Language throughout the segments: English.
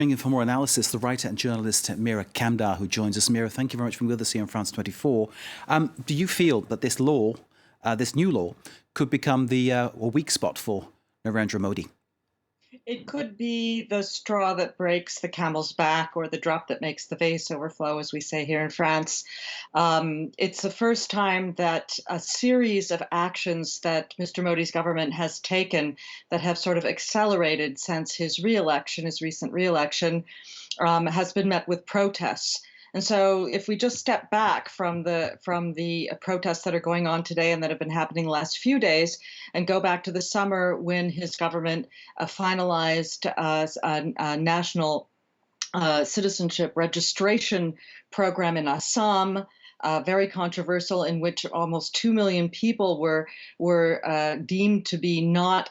Bringing in for more analysis, the writer and journalist Mira KAMDAR, who joins us. Mira, thank you very much for being with us here on France 24. Do you feel that this law, this new law, could become the a weak spot for Narendra Modi? It could be the straw that breaks the camel's back, or the drop that makes the vase overflow, as we say here in France. It's the first time that a series of actions that Mr. Modi's government has taken that have sort of accelerated since his re-election, his recent re-election, has been met with protests. And so, if we just step back from the protests that are going on today and that have been happening the last few days, and go back to the summer when his government finalized a national citizenship registration program in Assam, very controversial, in which almost 2 million people were deemed to be not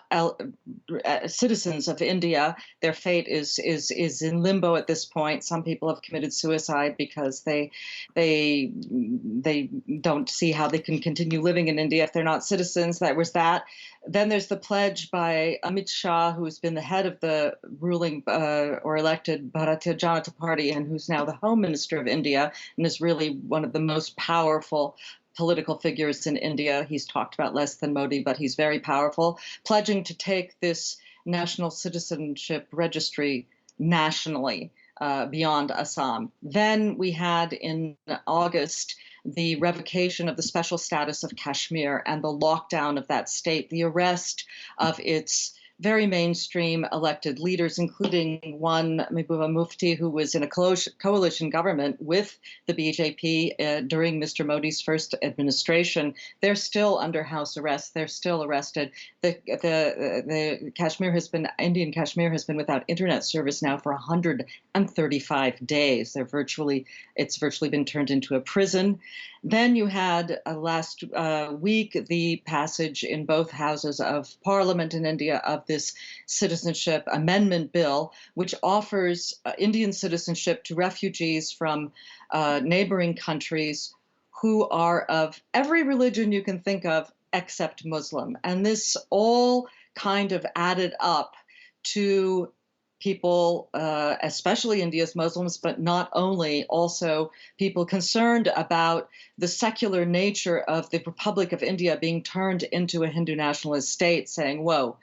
citizens of India. Their fate is in limbo at this point. Some people have committed suicide because they don't see how they can continue living in India if they're not citizens. That was that. Then there's the pledge by Amit Shah, who has been the head of the ruling or elected Bharatiya Janata Party, and who's now the Home Minister of India, and is really one of the most powerful political figures in India. He's talked about less than Modi, but he's very powerful, pledging to take this national citizenship registry nationally beyond Assam. Then we had in August the revocation of the special status of Kashmir and the lockdown of that state, the arrest of its very mainstream elected leaders, including one, Mehbooba Mufti, who was in a coalition government with the BJP during Mr. Modi's first administration. They're still under house arrest. They're still arrested. The Kashmir has been, Indian Kashmir has been without internet service now for 135 days. It's virtually been turned into a prison. Then you had last week the passage in both houses of Parliament in India of this citizenship amendment bill, which offers Indian citizenship to refugees from neighboring countries who are of every religion you can think of except Muslim. And this all kind of added up to people, especially India's Muslims, but not only, also people concerned about the secular nature of the Republic of India being turned into a Hindu nationalist state, saying, whoa,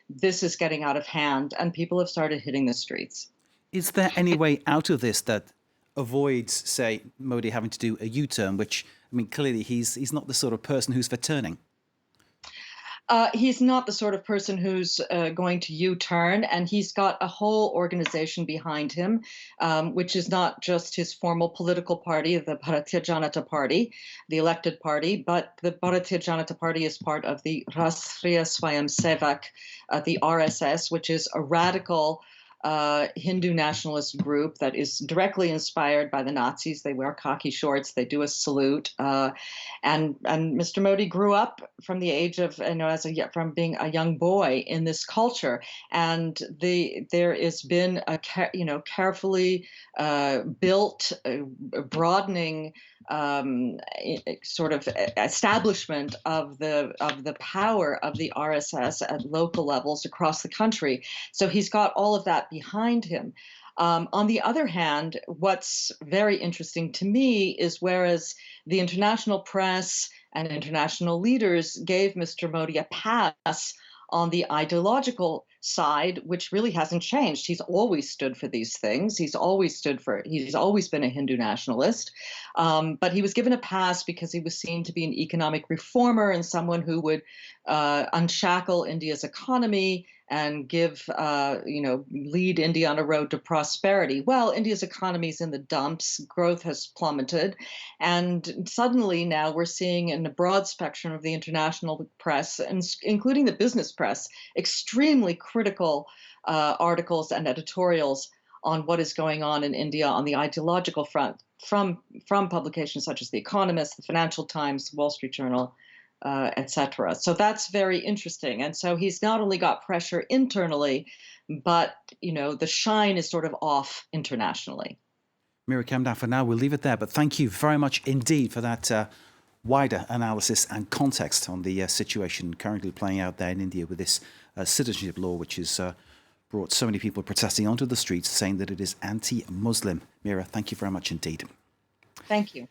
this is getting out of hand, and people have started hitting the streets. Is there any way out of this that avoids, say, Modi having to do a U-turn, which, I mean, clearly he's not the sort of person who's for turning? He's not the sort of person who's going to U-turn, and he's got a whole organization behind him, which is not just his formal political party, the Bharatiya Janata Party, the elected party, but the Bharatiya Janata Party is part of the Rashtriya Swayamsevak, the RSS, which is a radical Hindu nationalist group that is directly inspired by the Nazis. They wear khaki shorts, they do a salute, and Mr. Modi grew up from the age of, from being a young boy in this culture, and there has been a carefully built, broadening sort of establishment of the power of the RSS at local levels across the country. So he's got all of that behind him. On the other hand, what's very interesting to me is whereas the international press and international leaders gave Mr. Modi a pass on the ideological side, which really hasn't changed. He's always stood for these things. He's always been a Hindu nationalist. But he was given a pass because he was seen to be an economic reformer and someone who would unshackle India's economy and lead India on a road to prosperity. Well, India's economy is in the dumps. Growth has plummeted. And suddenly now we're seeing in a broad spectrum of the international press, and including the business press, extremely critical articles and editorials on what is going on in India on the ideological front from publications such as The Economist, The Financial Times, Wall Street Journal, etc. So that's very interesting. And so he's not only got pressure internally, but, the shine is sort of off internationally. Mira KAMDAR, for now, we'll leave it there. But thank you very much indeed for that wider analysis and context on the situation currently playing out there in India with this citizenship law, which is brought so many people protesting onto the streets saying that it is anti-Muslim. Mira, thank you very much indeed. Thank you.